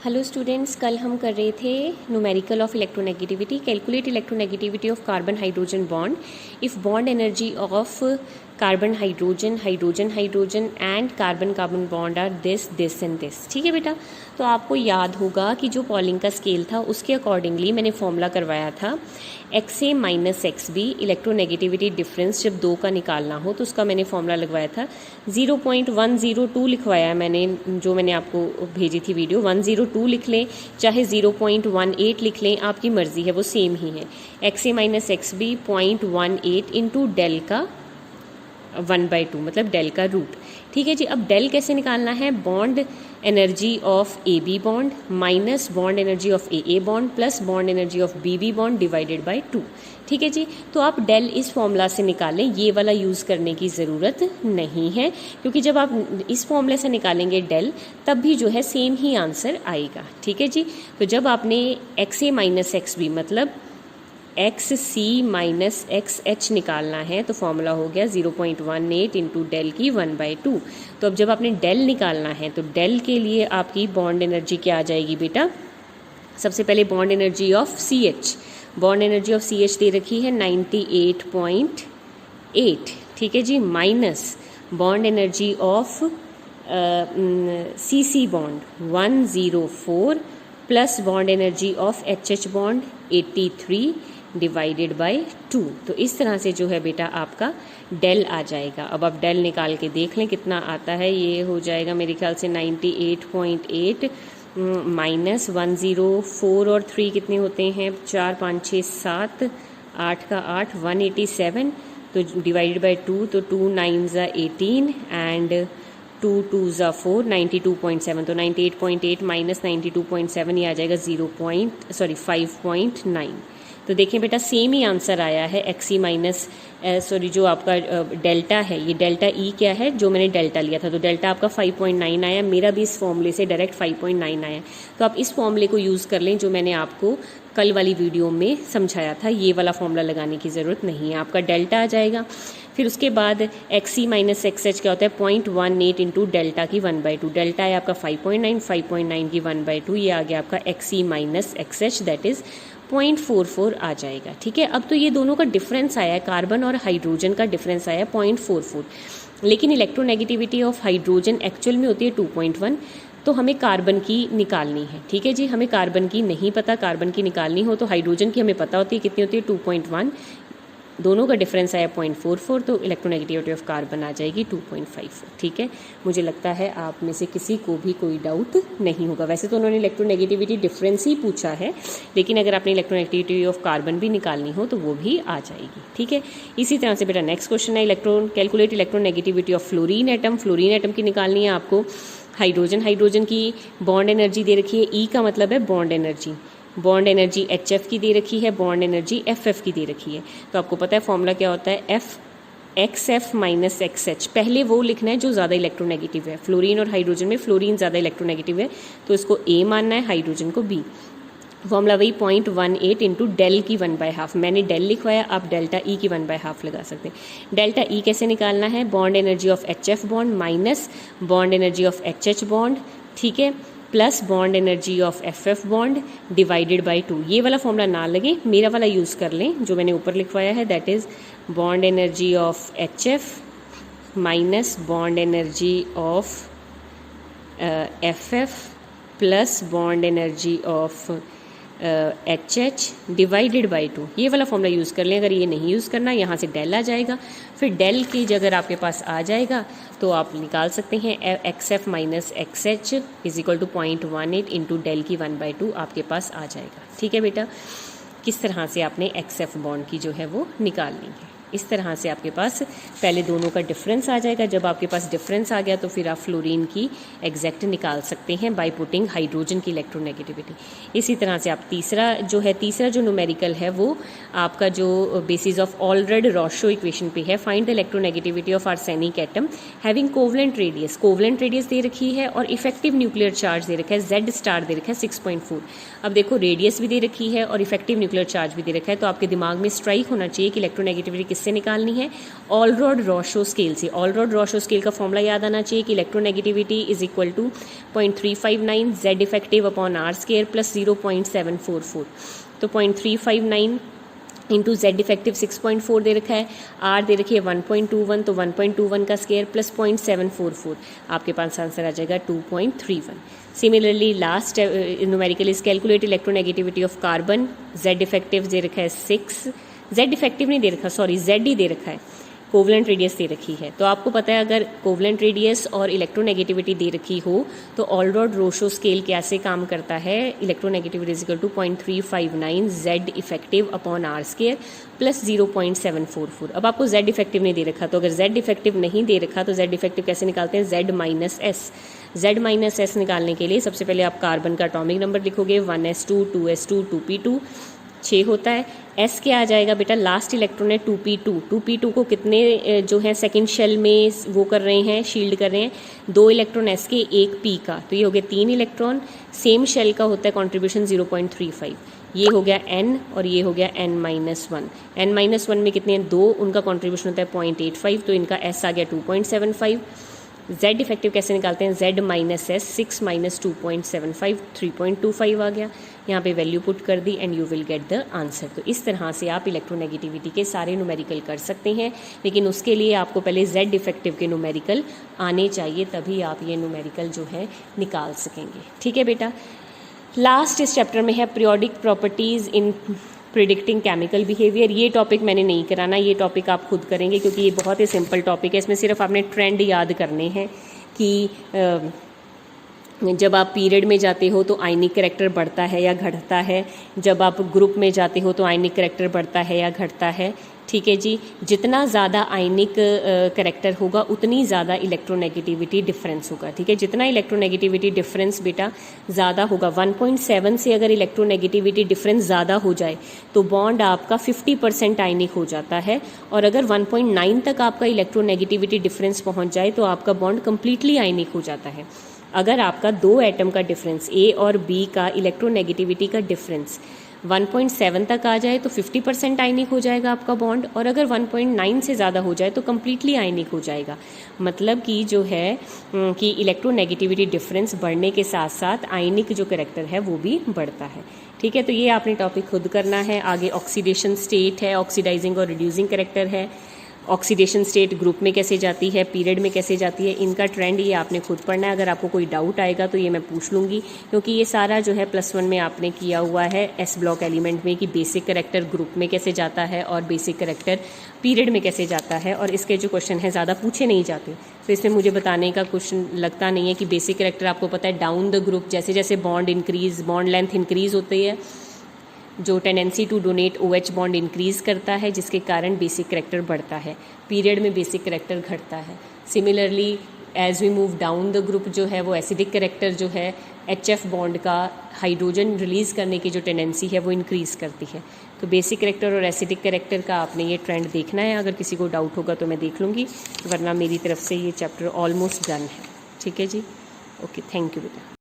Hello students, कल हम कर रहे थे numerical of electronegativity. Calculate electronegativity of carbon hydrogen bond if bond energy of carbon hydrogen hydrogen hydrogen and carbon carbon bond are this and this. ठीक है बेटा, तो आपको याद होगा कि जो पॉलिंग का स्केल था उसके अकॉर्डिंगली मैंने फॉर्मूला करवाया था XA minus XB electronegativity difference जब 2 का निकालना हो तो उसका मैंने फॉर्मूला लगवाया था 0.102 लिखवाया मैंने, जो मैंने आपको भेजी थी वीडियो। 102 लिख लें चाहे 0.18 लिख लें, आपकी मर्ज़ी है, वो सेम ही है। XA minus XB 0.18 into del का 1/2 मतलब डेल का रूट। ठीक है जी, अब डेल कैसे निकालना है? Bond energy of AB bond minus bond energy of AA bond plus bond energy of BB bond divided by 2। ठीक है जी, तो आप डेल इस फॉर्मूला से निकालें, ये वाला यूज़ करने की ज़रूरत नहीं है, क्योंकि जब आप इस फॉर्मूले से निकालेंगे डेल तब भी जो है सेम ही आंसर आएगा। ठीक है जी, तो जब आपने XA माइनस XB मतलब XC माइनस XH निकालना है तो फॉर्मूला हो गया 0.18 इंटू डेल की 1/2। तो अब जब आपने डेल निकालना है तो डेल के लिए आपकी बॉन्ड एनर्जी क्या आ जाएगी बेटा? सबसे पहले bond energy of CH, bond energy of CH दे रखी है 98.8। ठीक है जी, minus bond energy of CC bond 104 plus bond energy of HH bond 83 divided by 2। तो इस तरह से जो है बेटा आपका डेल आ जाएगा। अब आप डेल निकाल के देख लें कितना आता है। ये हो जाएगा मेरे ख्याल से 98.8 माइनस 104 और 3 कितने होते हैं? 4 5 6 7 8 का 8 187, तो डिवाइडेड बाय 2 तो 2 9 ज़ा 18 एंड 2 2 ज़ा 4 92.7। तो 98.8 माइनस 92.7 ये आ जाएगा 5.9। तो देखें बेटा सेम ही आंसर आया है। XC माइनस जो आपका डेल्टा है, ये डेल्टा E क्या है जो मैंने डेल्टा लिया था, तो डेल्टा आपका 5.9 आया। मेरा भी इस फॉर्मूले से डायरेक्ट 5.9 आया। तो आप इस फॉर्मूले को यूज़ कर लें जो मैंने आपको कल वाली वीडियो में समझाया था। ये वाला फॉर्मूला लगाने की ज़रूरत नहीं है, आपका डेल्टा आ जाएगा। फिर उसके बाद XC माइनस XH क्या होता है? 0.18 इंटू डेल्टा की 1/2। डेल्टा है आपका 5.9 की 1/2, ये आ गया आपका XC minus XH that is 0.44 आ जाएगा। ठीक है, अब तो ये दोनों का डिफरेंस आया है, कार्बन और हाइड्रोजन का डिफरेंस आया है 0.44, लेकिन इलेक्ट्रोनेगेटिविटी ऑफ हाइड्रोजन एक्चुअल में होती है 2.1, तो हमें कार्बन की निकालनी है। ठीक है जी, हमें कार्बन की नहीं पता, कार्बन की निकालनी हो तो हाइड्रोजन की हमें पता होती है कितनी होती है 2.1, दोनों का डिफरेंस आया 0.44, तो इलेक्ट्रोनेगेटिविटी ऑफ कार्बन आ जाएगी 2.54। ठीक है, मुझे लगता है आप में से किसी को भी कोई डाउट नहीं होगा। वैसे तो उन्होंने इलेक्ट्रोनेगेटिविटी डिफरेंस ही पूछा है, लेकिन अगर आपने इलेक्ट्रोनेगेटिविटी ऑफ कार्बन भी निकालनी हो तो वो भी आ जाएगी। ठीक है, इसी तरह से बेटा नेक्स्ट क्वेश्चन है calculate electronegativity of fluorine atom. Fluorine atom की निकालनी है आपको। हाइड्रोजन की बॉन्ड एनर्जी दे रखी है, E का मतलब है bond energy, bond energy HF की दे रखी है, बॉन्ड एनर्जी FF की दे रखी है। तो आपको पता है फॉर्मूला क्या होता है? XF minus XH। पहले वो लिखना है जो ज़्यादा इलेक्ट्रोनेगेटिव है। फ्लोरीन और हाइड्रोजन में फ्लोरीन ज़्यादा इलेक्ट्रोनेगेटिव है तो इसको A मानना है, हाइड्रोजन को B। फॉर्मूला वही 0.18 इंटू डेल की 1/2। मैंने डेल लिखवाया, आप डेल्टा E की 1/2 लगा सकते हैं। डेल्टा E कैसे निकालना है? Bond energy of HF bond minus bond energy of HH bond, ठीक है, plus bond energy of FF bond divided by 2। ये वाला फॉर्मूला ना लगे, मेरा वाला यूज़ कर लें जो मैंने ऊपर लिखवाया है, that is bond energy of HF minus bond energy of FF plus bond energy of HH divided by 2। ये वाला फॉर्मूला यूज़ कर लें। अगर ये नहीं यूज़ करना, यहाँ से डेल आ जाएगा। फिर डेल की अगर आपके पास आ जाएगा तो आप निकाल सकते हैं XF minus XH is equal to 0.18 into del की 1/2 आपके पास आ जाएगा। ठीक है बेटा, किस तरह से आपने XF बॉन्ड की जो है वो निकालनी है। इस तरह से आपके पास पहले दोनों का डिफरेंस आ जाएगा। जब आपके पास डिफरेंस आ गया तो फिर आप फ्लोरीन की एग्जैक्ट निकाल सकते हैं बाय पुटिंग हाइड्रोजन की इलेक्ट्रोनेगेटिविटी। इसी तरह से आप तीसरा जो न्यूमेरिकल है वो आपका जो basis of Allred Rochow equation पे है। Find the electronegativity of arsenic atom having covalent radius. Covalent radius दे रखी है और इफेक्टिव न्यूक्लियर चार्ज दे रखा है, Z स्टार दे रखा है 6.4। अब देखो रेडियस भी दे रखी है और इफेक्टिव न्यूक्लियर चार्ज भी दे रखा है, तो आपके दिमाग में स्ट्राइक होना चाहिए कि इलेक्ट्रोनेगेटिविटी किससे से निकालनी है? ऑलरॉड-रॉशो स्केल से। ऑलरॉड-रॉशो स्केल का फॉर्मूला याद आना चाहिए कि electronegativity is equal to 0.359 Z effective upon R square plus 0.744। तो 0.359 इंटू जेड इफेक्टिव 6.4 दे रखा है, आर दे रखी है 1.21, तो 1.21 का स्केयर प्लस 0.744, आपके पास आंसर आ जाएगा 2.31। Similarly last numerical is calculate electronegativity of carbon. Z effective दे रखा है 6, जेड इफेक्टिव नहीं दे रखा, सॉरी जेड ही दे रखा है, कोवलेंट रेडियस दे रखी है। तो आपको पता है अगर कोवलेंट रेडियस और इलेक्ट्रोनेगेटिविटी दे रखी हो तो ऑलरॉड-रॉशो स्केल कैसे काम करता है? Electronegativity is equal to 0.359 Z effective upon R square plus 0.744। अब आपको जेड इफेक्टिव नहीं दे रखा, तो अगर जेड इफेक्टिव नहीं दे रखा तो जेड इफेक्टिव कैसे निकालते हैं? Z minus S. Z minus S निकालने के लिए सबसे पहले आप कार्बन का एटॉमिक नंबर लिखोगे, 1s2 2s2 2p2 6 होता है। एस क्या आ जाएगा बेटा? लास्ट इलेक्ट्रॉन है 2p2। 2p2 को कितने जो है सेकंड शेल में वो कर रहे हैं, शील्ड कर रहे हैं? 2 इलेक्ट्रॉन एस के, 1 p का, तो ये हो गया 3 इलेक्ट्रॉन। सेम शेल का होता है कंट्रीब्यूशन 0.35, ये हो गया n और ये हो गया n-1। n-1 में कितने हैं? 2, उनका कंट्रीब्यूशन होता है 0.85, तो इनका s आ गया 2.75। जेड इफेक्टिव कैसे निकालते हैं? जेड माइनस एस, 6 माइनस 2.75 3.25 आ गया, यहाँ पे वैल्यू पुट कर दी and you will get the answer. तो इस तरह से आप इलेक्ट्रोनेगेटिविटी के सारे न्यूमेरिकल कर सकते हैं, लेकिन उसके लिए आपको पहले जेड इफेक्टिव के न्यूमेरिकल आने चाहिए, तभी आप ये न्यूमेरिकल जो है निकाल सकेंगे। ठीक है बेटा। लास्ट इस चैप्टर में है periodic properties in predicting chemical behaviour. ये टॉपिक मैंने नहीं कराना, ये टॉपिक आप खुद करेंगे क्योंकि ये बहुत ही सिंपल टॉपिक है। इसमें सिर्फ आपने ट्रेंड याद करने हैं कि जब आप पीरियड में जाते हो तो आयनिक करैक्टर बढ़ता है या घटता है, जब आप ग्रुप में जाते हो तो आयनिक करैक्टर बढ़ता है या घटता है। ठीक है जी, जितना ज़्यादा आयनिक करैक्टर होगा उतनी ज़्यादा इलेक्ट्रोनेगेटिविटी डिफरेंस होगा। ठीक है, जितना इलेक्ट्रोनेगेटिविटी डिफरेंस बेटा ज़्यादा होगा, 1.7 से अगर इलेक्ट्रोनेगेटिविटी डिफरेंस ज़्यादा हो जाए तो बॉन्ड आपका 50% आयनिक हो जाता है, और अगर 1.9 तक आपका इलेक्ट्रोनेगेटिविटी डिफरेंस पहुँच जाए तो आपका बॉन्ड कम्प्लीटली आयनिक हो जाता है। अगर आपका 2 एटम का डिफरेंस ए और बी का इलेक्ट्रोनेगेटिविटी का डिफरेंस 1.7 तक आ जाए तो 50% आयनिक हो जाएगा आपका बॉन्ड, और अगर 1.9 से ज़्यादा हो जाए तो कम्प्लीटली आयनिक हो जाएगा। मतलब कि जो है कि इलेक्ट्रोनेगेटिविटी डिफरेंस बढ़ने के साथ साथ आयनिक जो करैक्टर है वो भी बढ़ता है। ठीक है, तो ये आपने टॉपिक खुद करना है। आगे ऑक्सीडेशन स्टेट है, ऑक्सीडाइजिंग और रिड्यूसिंग करैक्टर है, ऑक्सीडेशन स्टेट ग्रुप में कैसे जाती है, पीरियड में कैसे जाती है, इनका ट्रेंड ये आपने खुद पढ़ना है। अगर आपको कोई डाउट आएगा तो ये मैं पूछ लूँगी, क्योंकि ये सारा जो है +1 में आपने किया हुआ है एस ब्लॉक एलिमेंट में कि बेसिक करैक्टर ग्रुप में कैसे जाता है और बेसिक करैक्टर पीरियड में कैसे जाता है, और इसके जो क्वेश्चन है ज़्यादा पूछे नहीं जाते, तो इसमें मुझे बताने का क्वेश्चन लगता नहीं है कि बेसिक करैक्टर आपको पता है डाउन द ग्रुप जैसे जैसे bond increase, bond length increase होती है, जो tendency to donate OH bond increase करता है, जिसके कारण बेसिक करैक्टर बढ़ता है, पीरियड में बेसिक करैक्टर घटता है। Similarly as we move down the group जो है वो एसिडिक करैक्टर जो है HF बॉन्ड का हाइड्रोजन रिलीज़ करने की जो टेंडेंसी है वो इंक्रीज़ करती है। तो बेसिक करैक्टर और एसिडिक करैक्टर का आपने ये ट्रेंड देखना है। अगर किसी को डाउट होगा तो मैं देख लूँगी, वरना मेरी तरफ से ये चैप्टर ऑलमोस्ट डन है। ठीक है जी, ओके, थैंक यू बेटा।